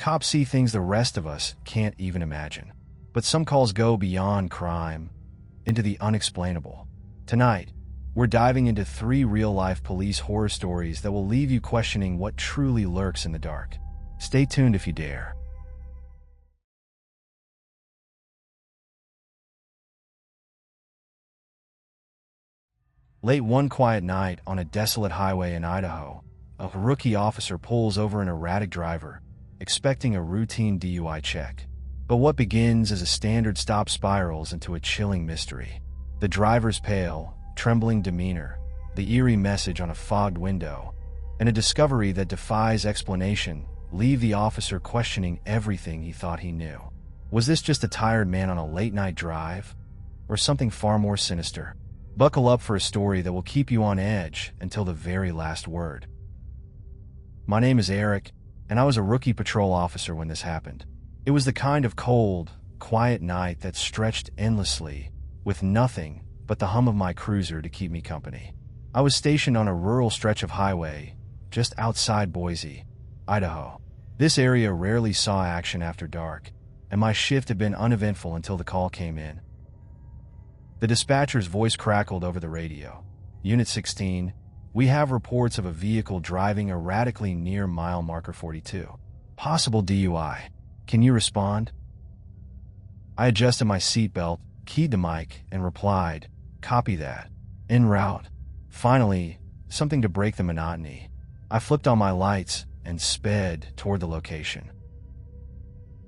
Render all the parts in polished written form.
Cops see things the rest of us can't even imagine. But some calls go beyond crime, into the unexplainable. Tonight, we're diving into 3 real-life police horror stories that will leave you questioning what truly lurks in the dark. Stay tuned if you dare. Late one quiet night on a desolate highway in Idaho, a rookie officer pulls over an erratic driver, expecting a routine DUI check. But what begins as a standard stop spirals into a chilling mystery. The driver's pale, trembling demeanor, the eerie message on a fogged window, and a discovery that defies explanation leave the officer questioning everything he thought he knew. Was this just a tired man on a late-night drive, or something far more sinister? Buckle up for a story that will keep you on edge until the very last word. My name is Eric, and I was a rookie patrol officer when this happened. It was the kind of cold, quiet night that stretched endlessly, with nothing but the hum of my cruiser to keep me company. I was stationed on a rural stretch of highway, just outside Boise, Idaho. This area rarely saw action after dark, and my shift had been uneventful until the call came in. The dispatcher's voice crackled over the radio. Unit 16, we have reports of a vehicle driving erratically near mile marker 42. Possible DUI. Can you respond? I adjusted my seatbelt, keyed the mic, and replied, "Copy that. En route." Finally, something to break the monotony. I flipped on my lights and sped toward the location.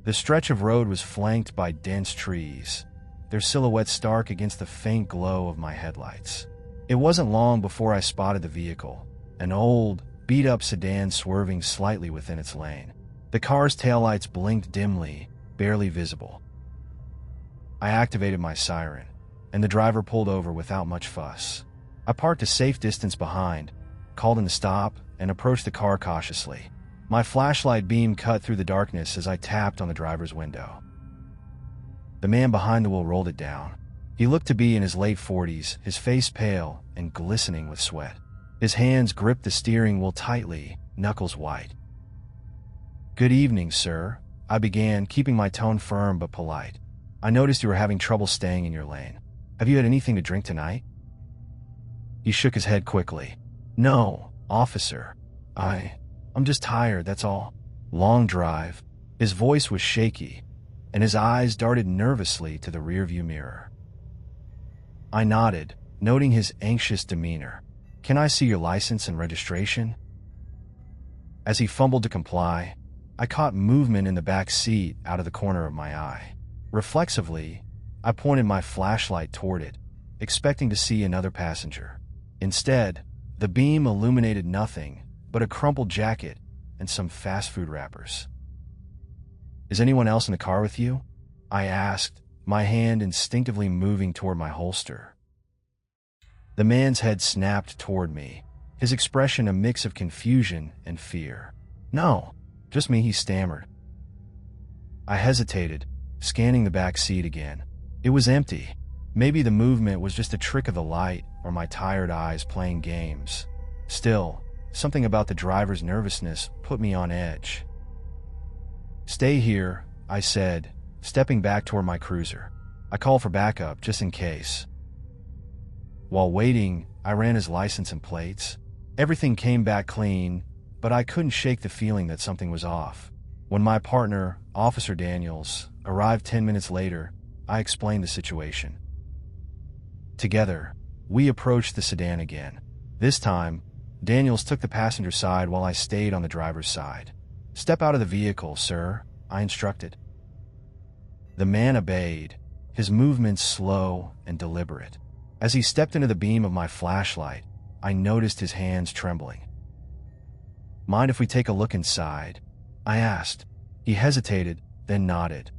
The stretch of road was flanked by dense trees, their silhouettes stark against the faint glow of my headlights. It wasn't long before I spotted the vehicle, an old, beat-up sedan swerving slightly within its lane. The car's taillights blinked dimly, barely visible. I activated my siren, and the driver pulled over without much fuss. I parked a safe distance behind, called in to stop, and approached the car cautiously. My flashlight beam cut through the darkness as I tapped on the driver's window. The man behind the wheel rolled it down. He looked to be in his late 40s, his face pale and glistening with sweat. His hands gripped the steering wheel tightly, knuckles white. "Good evening, sir," I began, keeping my tone firm but polite. "I noticed you were having trouble staying in your lane. Have you had anything to drink tonight?" He shook his head quickly. "No, officer. I'm just tired, that's all. Long drive." His voice was shaky, and his eyes darted nervously to the rearview mirror. I nodded, noting his anxious demeanor. "Can I see your license and registration?" As he fumbled to comply, I caught movement in the back seat out of the corner of my eye. Reflexively, I pointed my flashlight toward it, expecting to see another passenger. Instead, the beam illuminated nothing but a crumpled jacket and some fast food wrappers. "Is anyone else in the car with you?" I asked, my hand instinctively moving toward my holster. The man's head snapped toward me, his expression a mix of confusion and fear. "No, just me," he stammered. I hesitated, scanning the back seat again. It was empty. Maybe the movement was just a trick of the light or my tired eyes playing games. Still, something about the driver's nervousness put me on edge. "Stay here," I said, stepping back toward my cruiser. I called for backup just in case. While waiting, I ran his license and plates. Everything came back clean, but I couldn't shake the feeling that something was off. When my partner, Officer Daniels, arrived 10 minutes later, I explained the situation. Together, we approached the sedan again. This time, Daniels took the passenger side while I stayed on the driver's side. "Step out of the vehicle, sir," I instructed. The man obeyed, his movements slow and deliberate. As he stepped into the beam of my flashlight, I noticed his hands trembling. "Mind if we take a look inside?" I asked. He hesitated, then nodded.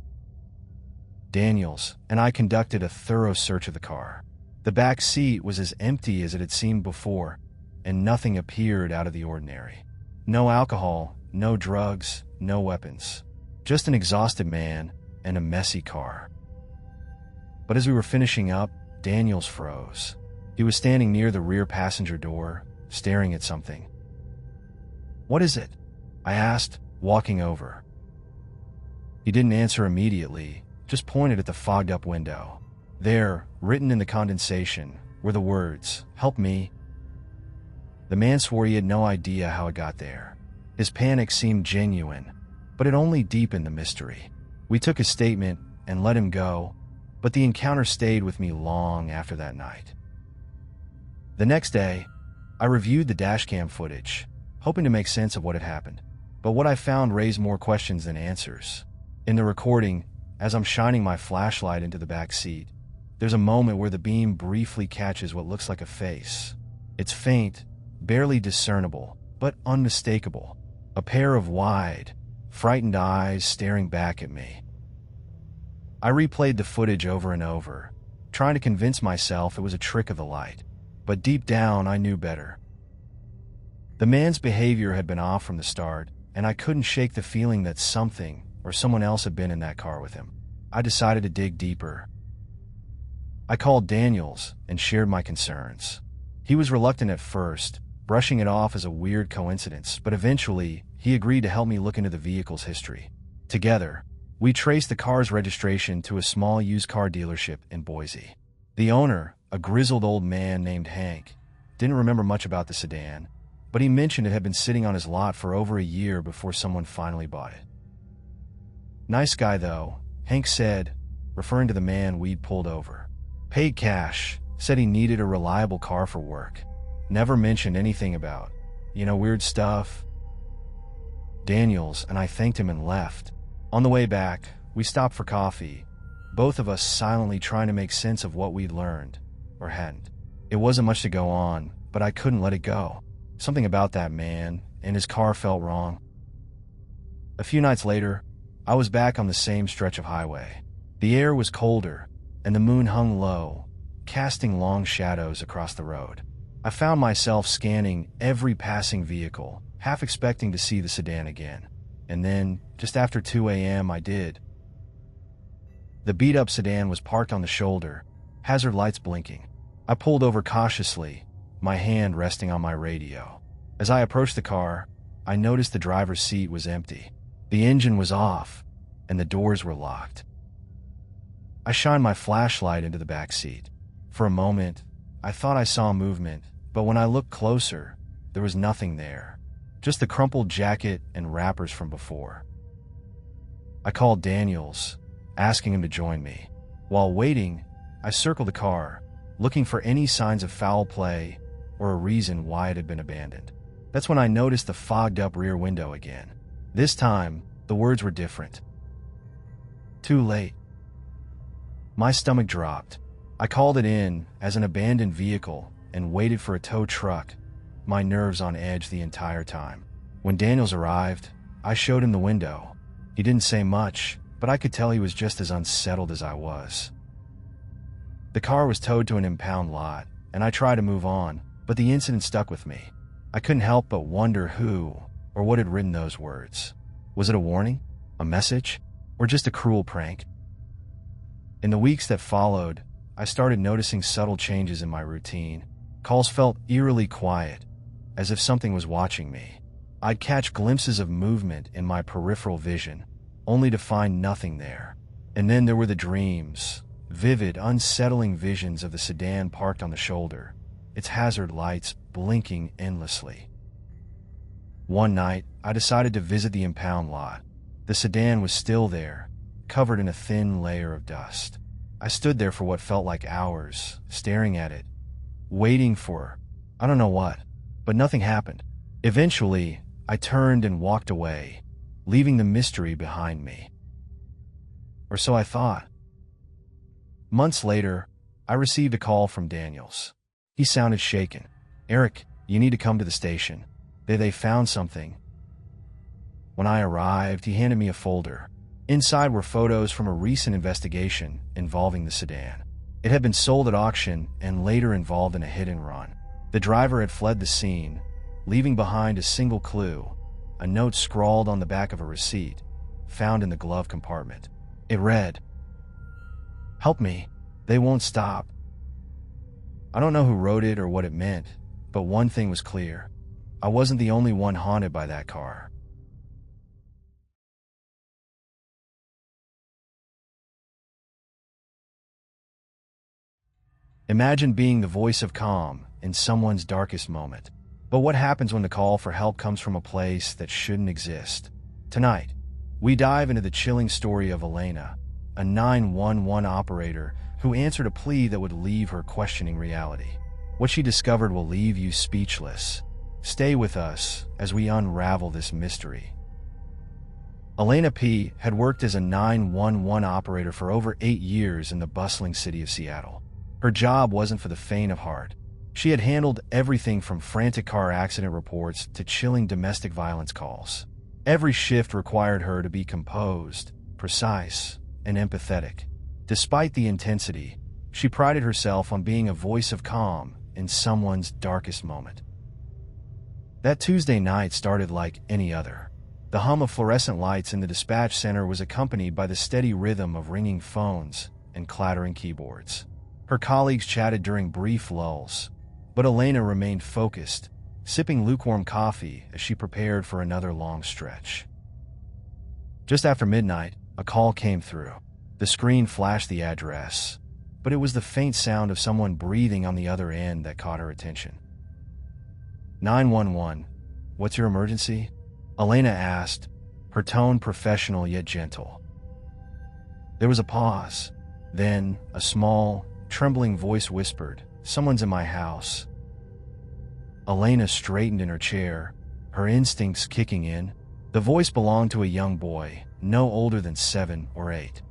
Daniels and I conducted a thorough search of the car. The back seat was as empty as it had seemed before, and nothing appeared out of the ordinary. No alcohol, no drugs, no weapons. Just an exhausted man and a messy car. But as we were finishing up, Daniels froze. He was standing near the rear passenger door, staring at something. "What is it?" I asked, walking over. He didn't answer immediately, just pointed at the fogged-up window. There, written in the condensation, were the words, "Help me." The man swore he had no idea how it got there. His panic seemed genuine, but it only deepened the mystery. We took his statement and let him go, but the encounter stayed with me long after that night. The next day, I reviewed the dashcam footage, hoping to make sense of what had happened. But what I found raised more questions than answers. In the recording, as I'm shining my flashlight into the back seat, there's a moment where the beam briefly catches what looks like a face. It's faint, barely discernible, but unmistakable. A pair of wide, frightened eyes staring back at me. I replayed the footage over and over, trying to convince myself it was a trick of the light. But deep down, I knew better. The man's behavior had been off from the start, and I couldn't shake the feeling that something or someone else had been in that car with him. I decided to dig deeper. I called Daniels and shared my concerns. He was reluctant at first, brushing it off as a weird coincidence, but eventually he agreed to help me look into the vehicle's history. Together, we traced the car's registration to a small used car dealership in Boise. The owner, a grizzled old man named Hank, didn't remember much about the sedan, but he mentioned it had been sitting on his lot for over a year before someone finally bought it. "Nice guy, though," Hank said, referring to the man we'd pulled over. "Paid cash, said he needed a reliable car for work. Never mentioned anything about, weird stuff." Daniels and I thanked him and left. On the way back, we stopped for coffee, both of us silently trying to make sense of what we'd learned, or hadn't. It wasn't much to go on, but I couldn't let it go. Something about that man and his car felt wrong. A few nights later, I was back on the same stretch of highway. The air was colder, and the moon hung low, casting long shadows across the road. I found myself scanning every passing vehicle, half expecting to see the sedan again. And then, just after 2 a.m., I did. The beat-up sedan was parked on the shoulder, hazard lights blinking. I pulled over cautiously, my hand resting on my radio. As I approached the car, I noticed the driver's seat was empty. The engine was off, and the doors were locked. I shined my flashlight into the back seat. For a moment, I thought I saw movement, but when I looked closer, there was nothing there. Just the crumpled jacket and wrappers from before. I called Daniels, asking him to join me. While waiting, I circled the car, looking for any signs of foul play or a reason why it had been abandoned. That's when I noticed the fogged-up rear window again. This time, the words were different. "Too late." My stomach dropped. I called it in as an abandoned vehicle and waited for a tow truck, my nerves on edge the entire time. When Daniels arrived, I showed him the window. He didn't say much, but I could tell he was just as unsettled as I was. The car was towed to an impound lot, and I tried to move on, but the incident stuck with me. I couldn't help but wonder who or what had written those words. Was it a warning, a message, or just a cruel prank? In the weeks that followed, I started noticing subtle changes in my routine. Calls felt eerily quiet, as if something was watching me. I'd catch glimpses of movement in my peripheral vision, only to find nothing there. And then there were the dreams, vivid, unsettling visions of the sedan parked on the shoulder, its hazard lights blinking endlessly. One night, I decided to visit the impound lot. The sedan was still there, covered in a thin layer of dust. I stood there for what felt like hours, staring at it, waiting for, I don't know what, but nothing happened. Eventually, I turned and walked away, leaving the mystery behind me. Or so I thought. Months later, I received a call from Daniels. He sounded shaken. "Eric, you need to come to the station. They found something." When I arrived, he handed me a folder. Inside were photos from a recent investigation involving the sedan. It had been sold at auction and later involved in a hit-and-run. The driver had fled the scene, leaving behind a single clue, a note scrawled on the back of a receipt, found in the glove compartment. It read, "Help me, they won't stop." I don't know who wrote it or what it meant, but one thing was clear. I wasn't the only one haunted by that car. Imagine being the voice of calm in someone's darkest moment. But what happens when the call for help comes from a place that shouldn't exist? Tonight, we dive into the chilling story of Elena, a 911 operator who answered a plea that would leave her questioning reality. What she discovered will leave you speechless. Stay with us as we unravel this mystery. Elena P. had worked as a 911 operator for over 8 years in the bustling city of Seattle. Her job wasn't for the faint of heart. She had handled everything from frantic car accident reports to chilling domestic violence calls. Every shift required her to be composed, precise, and empathetic. Despite the intensity, she prided herself on being a voice of calm in someone's darkest moment. That Tuesday night started like any other. The hum of fluorescent lights in the dispatch center was accompanied by the steady rhythm of ringing phones and clattering keyboards. Her colleagues chatted during brief lulls, but Elena remained focused, sipping lukewarm coffee as she prepared for another long stretch. Just after midnight, a call came through. The screen flashed the address, but it was the faint sound of someone breathing on the other end that caught her attention. 911, what's your emergency? Elena asked, her tone professional yet gentle. There was a pause. Then, a small, trembling voice whispered, "Someone's in my house." Elena straightened in her chair, her instincts kicking in. The voice belonged to a young boy, no older than 7 or 8.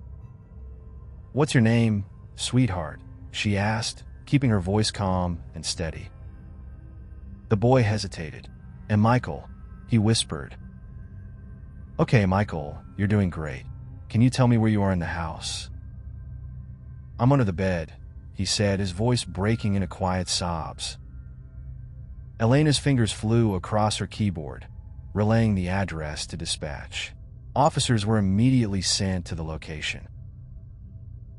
"What's your name, sweetheart?" she asked, keeping her voice calm and steady. The boy hesitated. "And Michael," he whispered. "Okay, Michael, you're doing great. Can you tell me where you are in the house?" "I'm under the bed," he said, his voice breaking into quiet sobs. Elena's fingers flew across her keyboard, relaying the address to dispatch. Officers were immediately sent to the location.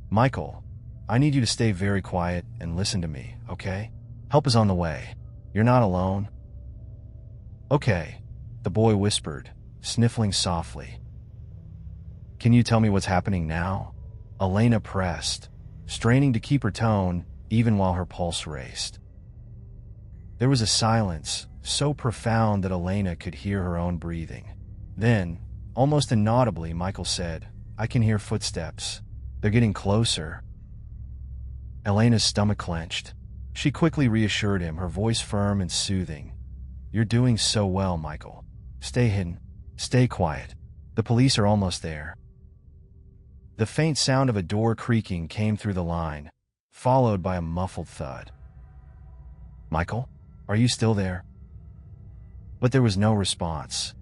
"Michael, I need you to stay very quiet and listen to me, okay? Help is on the way. You're not alone." "Okay," the boy whispered, sniffling softly. "Can you tell me what's happening now?" Elena pressed, straining to keep her tone even while her pulse raced. There was a silence so profound that Elena could hear her own breathing. Then, almost inaudibly, Michael said, "I can hear footsteps. They're getting closer." Elena's stomach clenched. She quickly reassured him, her voice firm and soothing. "You're doing so well, Michael. Stay hidden. Stay quiet. The police are almost there." The faint sound of a door creaking came through the line, followed by a muffled thud. "Michael, are you still there?" But there was no response.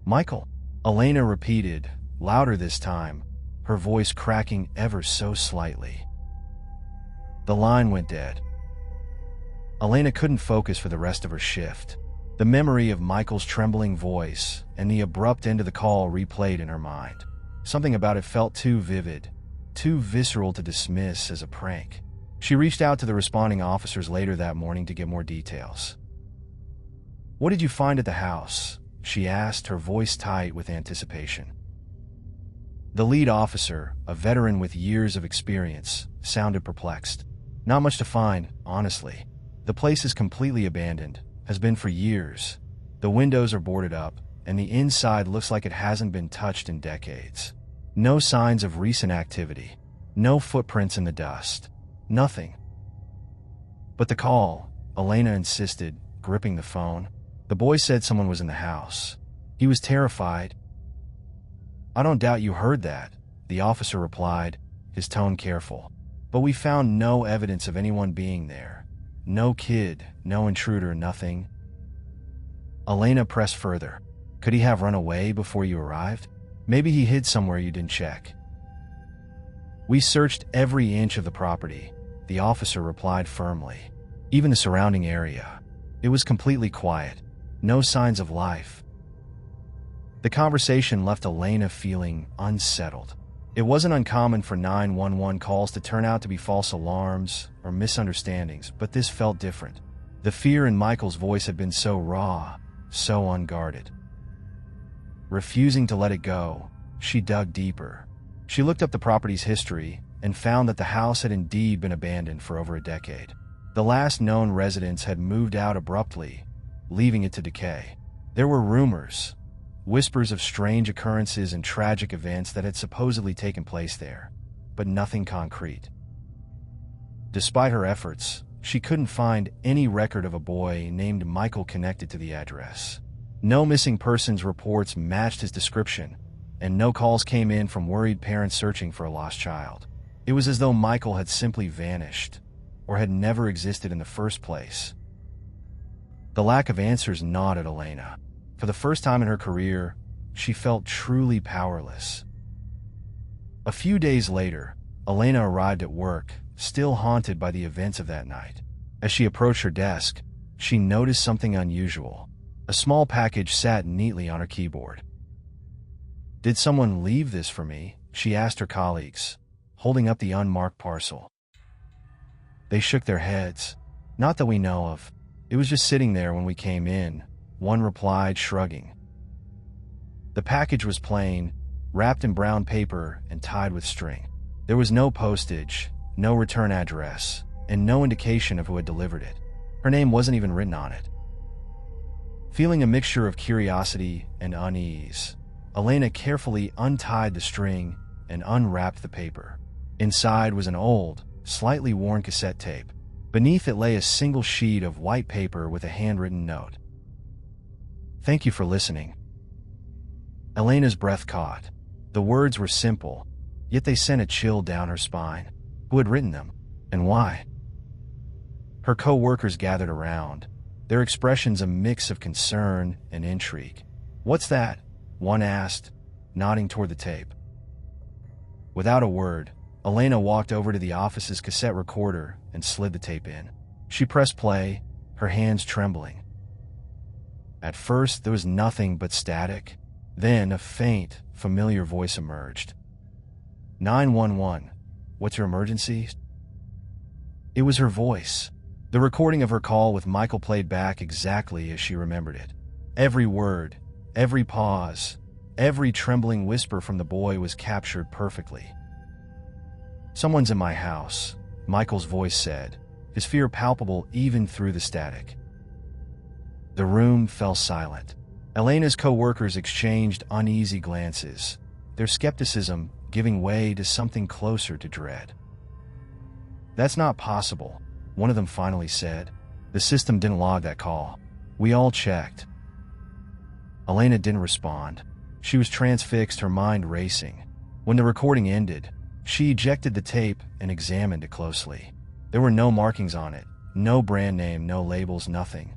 "Michael," Elena repeated, louder this time, her voice cracking ever so slightly. The line went dead. Elena couldn't focus for the rest of her shift. The memory of Michael's trembling voice and the abrupt end of the call replayed in her mind. Something about it felt too vivid, too visceral to dismiss as a prank. She reached out to the responding officers later that morning to get more details. "What did you find at the house?" she asked, her voice tight with anticipation. The lead officer, a veteran with years of experience, sounded perplexed. "Not much to find, honestly. The place is completely abandoned, has been for years. The windows are boarded up, and the inside looks like it hasn't been touched in decades. No signs of recent activity. No footprints in the dust. Nothing." "But the call," Elena insisted, gripping the phone. "The boy said someone was in the house. He was terrified." "I don't doubt you heard that," the officer replied, his tone careful. "But we found no evidence of anyone being there. No kid, no intruder, nothing." Elena pressed further. "Could he have run away before you arrived? Maybe he hid somewhere you didn't check." "We searched every inch of the property," the officer replied firmly. "Even the surrounding area. It was completely quiet. No signs of life." The conversation left Elena feeling unsettled. It wasn't uncommon for 911 calls to turn out to be false alarms or misunderstandings, but this felt different. The fear in Michael's voice had been so raw, so unguarded. Refusing to let it go, she dug deeper. She looked up the property's history and found that the house had indeed been abandoned for over a decade. The last known residents had moved out abruptly, leaving it to decay. There were rumors, whispers of strange occurrences and tragic events that had supposedly taken place there, but nothing concrete. Despite her efforts, she couldn't find any record of a boy named Michael connected to the address. No missing persons reports matched his description, and no calls came in from worried parents searching for a lost child. It was as though Michael had simply vanished, or had never existed in the first place. The lack of answers gnawed at Elena. For the first time in her career, she felt truly powerless. A few days later, Elena arrived at work, still haunted by the events of that night. As she approached her desk, she noticed something unusual. A small package sat neatly on her keyboard. "Did someone leave this for me?" she asked her colleagues, holding up the unmarked parcel. They shook their heads. "Not that we know of. It was just sitting there when we came in," one replied, shrugging. The package was plain, wrapped in brown paper and tied with string. There was no postage, no return address, and no indication of who had delivered it. Her name wasn't even written on it. Feeling a mixture of curiosity and unease, Elena carefully untied the string and unwrapped the paper. Inside was an old, slightly worn cassette tape. Beneath it lay a single sheet of white paper with a handwritten note. "Thank you for listening." Elena's breath caught. The words were simple, yet they sent a chill down her spine. Who had written them, and why? Her co-workers gathered around, their expressions a mix of concern and intrigue. "What's that?" one asked, nodding toward the tape. Without a word, Elena walked over to the office's cassette recorder and slid the tape in. She pressed play, her hands trembling. At first, there was nothing but static. Then a faint, familiar voice emerged. 911, what's your emergency?" It was her voice. The recording of her call with Michael played back exactly as she remembered it. Every word, every pause, every trembling whisper from the boy was captured perfectly. "Someone's in my house," Michael's voice said, his fear palpable even through the static. The room fell silent. Elena's co-workers exchanged uneasy glances, their skepticism giving way to something closer to dread. "That's not possible," one of them finally said. "The system didn't log that call. We all checked." Elena didn't respond. She was transfixed, her mind racing. When the recording ended, she ejected the tape and examined it closely. There were no markings on it, no brand name, no labels, nothing.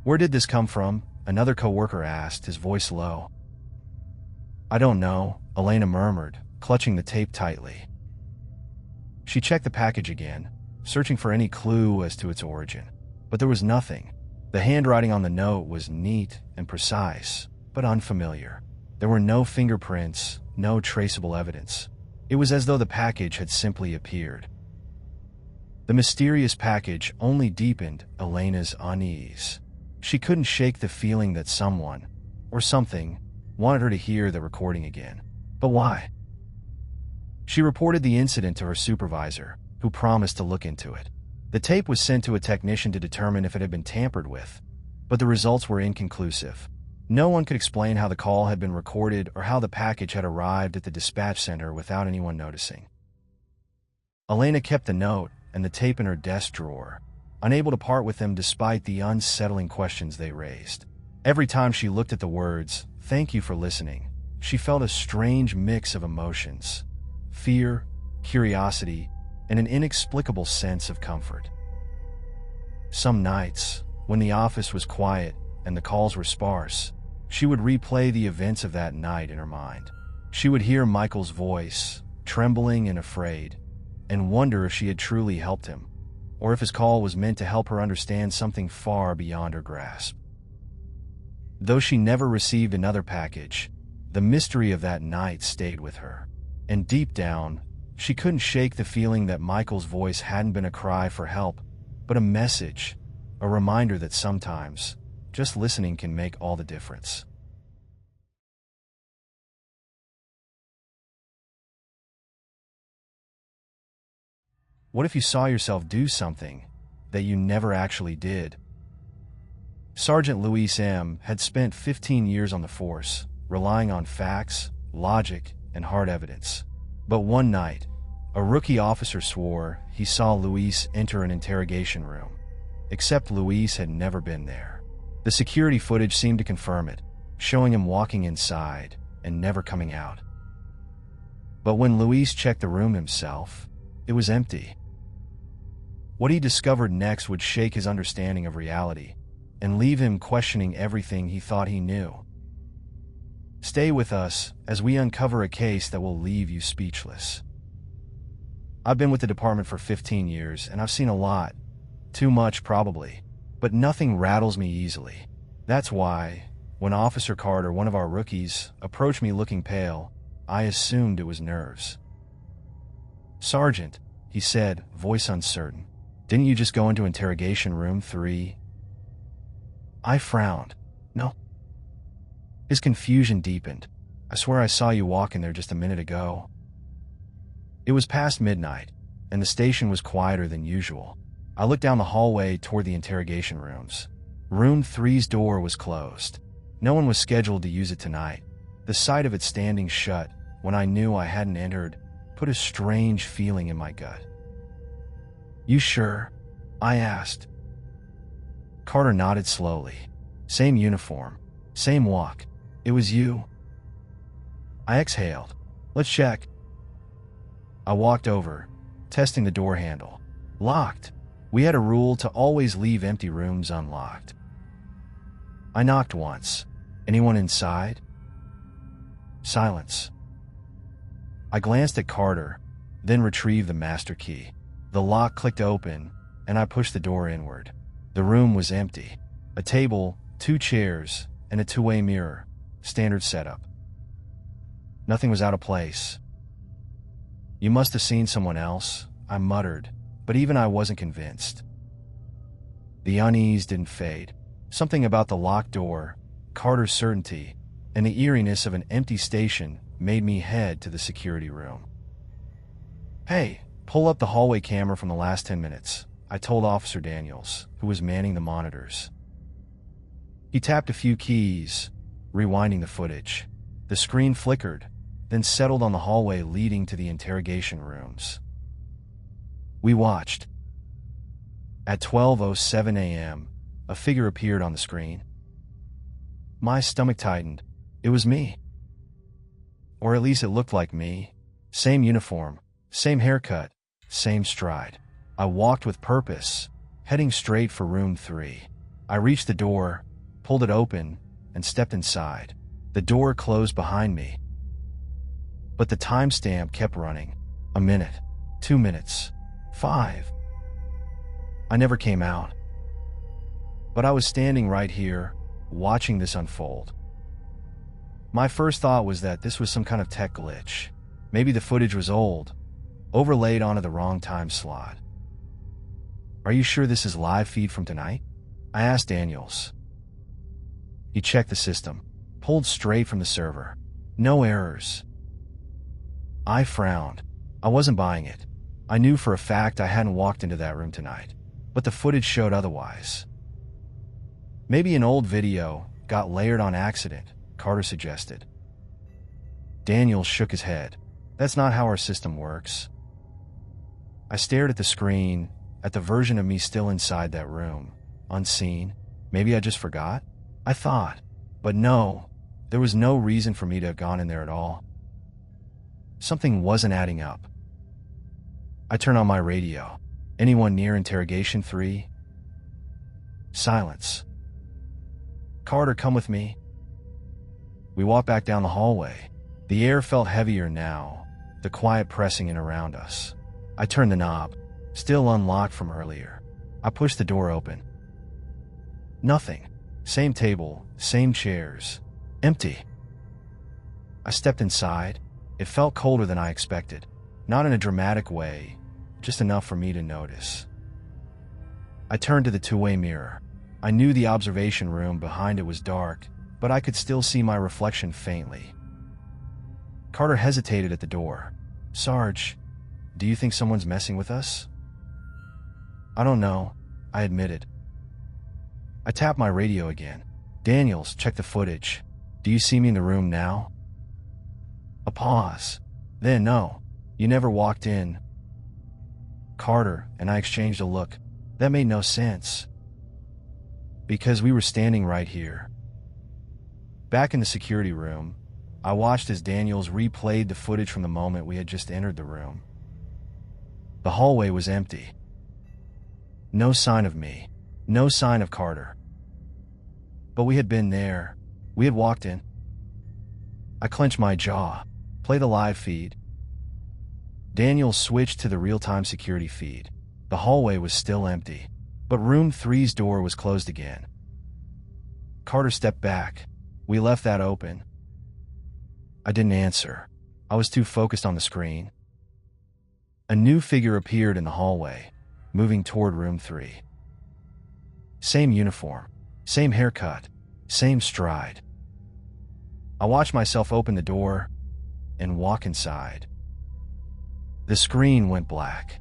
"Where did this come from?" another co-worker asked, his voice low. "I don't know," Elena murmured, clutching the tape tightly. She checked the package again, searching for any clue as to its origin. But there was nothing. The handwriting on the note was neat and precise, but unfamiliar. There were no fingerprints, no traceable evidence. It was as though the package had simply appeared. The mysterious package only deepened Elena's unease. She couldn't shake the feeling that someone, or something, wanted her to hear the recording again. But why? She reported the incident to her supervisor, who promised to look into it. The tape was sent to a technician to determine if it had been tampered with, but the results were inconclusive. No one could explain how the call had been recorded or how the package had arrived at the dispatch center without anyone noticing. Elena kept the note and the tape in her desk drawer, unable to part with them despite the unsettling questions they raised. Every time she looked at the words, "Thank you for listening," she felt a strange mix of emotions: fear, curiosity, and an inexplicable sense of comfort. Some nights, when the office was quiet and the calls were sparse, she would replay the events of that night in her mind. She would hear Michael's voice, trembling and afraid, and wonder if she had truly helped him, or if his call was meant to help her understand something far beyond her grasp. Though she never received another package, the mystery of that night stayed with her. And deep down, she couldn't shake the feeling that Michael's voice hadn't been a cry for help, but a message, a reminder that sometimes just listening can make all the difference. What if you saw yourself do something that you never actually did? Sergeant Luis M. had spent 15 years on the force, relying on facts, logic, and hard evidence. But one night, a rookie officer swore he saw Luis enter an interrogation room, except Luis had never been there. The security footage seemed to confirm it, showing him walking inside and never coming out. But when Luis checked the room himself, it was empty. What he discovered next would shake his understanding of reality and leave him questioning everything he thought he knew. Stay with us as we uncover a case that will leave you speechless. I've been with the department for 15 years, and I've seen a lot. Too much, probably. But nothing rattles me easily. That's why, when Officer Carter, one of our rookies, approached me looking pale, I assumed it was nerves. "Sergeant," he said, voice uncertain, "didn't you just go into interrogation room 3? I frowned. "No." His confusion deepened. "I swear I saw you walk in there just a minute ago." It was past midnight, and the station was quieter than usual. I looked down the hallway toward the interrogation rooms. Room 3's door was closed. No one was scheduled to use it tonight. The sight of it standing shut when I knew I hadn't entered put a strange feeling in my gut. "You sure?" I asked. Carter nodded slowly. "Same uniform, same walk. It was you." I exhaled. "Let's check." I walked over, testing the door handle. Locked. We had a rule to always leave empty rooms unlocked. I knocked once. "Anyone inside?" Silence. I glanced at Carter, then retrieved the master key. The lock clicked open, and I pushed the door inward. The room was empty. A table, 2 chairs, and a two-way mirror. Standard setup. Nothing was out of place. "You must have seen someone else," I muttered, but even I wasn't convinced. The unease didn't fade. Something about the locked door, Carter's certainty, and the eeriness of an empty station made me head to the security room. "Hey, pull up the hallway camera from the last 10 minutes, I told Officer Daniels, who was manning the monitors. He tapped a few keys, rewinding the footage. The screen flickered, then settled on the hallway leading to the interrogation rooms. We watched. At 12:07 a.m., a figure appeared on the screen. My stomach tightened. It was me. Or at least it looked like me. Same uniform, same haircut, same stride. I walked with purpose, heading straight for room 3. I reached the door, pulled it open, and stepped inside. The door closed behind me. But the timestamp kept running. 1 minute, 2 minutes, 5. I never came out. But I was standing right here, watching this unfold. My first thought was that this was some kind of tech glitch. Maybe the footage was old, overlaid onto the wrong time slot. Are you sure this is live feed from tonight? I asked Daniels. He checked the system, pulled straight from the server. No errors. I frowned. I wasn't buying it. I knew for a fact I hadn't walked into that room tonight, but the footage showed otherwise. Maybe an old video got layered on accident, Carter suggested. Daniels shook his head. That's not how our system works. I stared at the screen, at the version of me still inside that room, unseen. Maybe I just forgot? I thought. But no, there was no reason for me to have gone in there at all. Something wasn't adding up. I turned on my radio. Anyone near interrogation 3? Silence. Carter, come with me. We walked back down the hallway. The air felt heavier now, the quiet pressing in around us. I turned the knob, still unlocked from earlier. I pushed the door open. Nothing. Same table, same chairs. Empty. I stepped inside. It felt colder than I expected. Not in a dramatic way, just enough for me to notice. I turned to the two-way mirror. I knew the observation room behind it was dark, but I could still see my reflection faintly. Carter hesitated at the door. Sarge, do you think someone's messing with us? I don't know, I admitted. I tapped my radio again. Daniels, check the footage. Do you see me in the room now? A pause. Then, no, you never walked in. Carter and I exchanged a look. That made no sense. Because we were standing right here. Back in the security room, I watched as Daniels replayed the footage from the moment we had just entered the room. The hallway was empty. No sign of me. No sign of Carter. But we had been there. We had walked in. I clenched my jaw. Play the live feed. Daniels switched to the real-time security feed. The hallway was still empty, but room 3's door was closed again. Carter stepped back. We left that open. I didn't answer. I was too focused on the screen. A new figure appeared in the hallway, moving toward room 3. Same uniform, same haircut, same stride. I watched myself open the door and walk inside. The screen went black.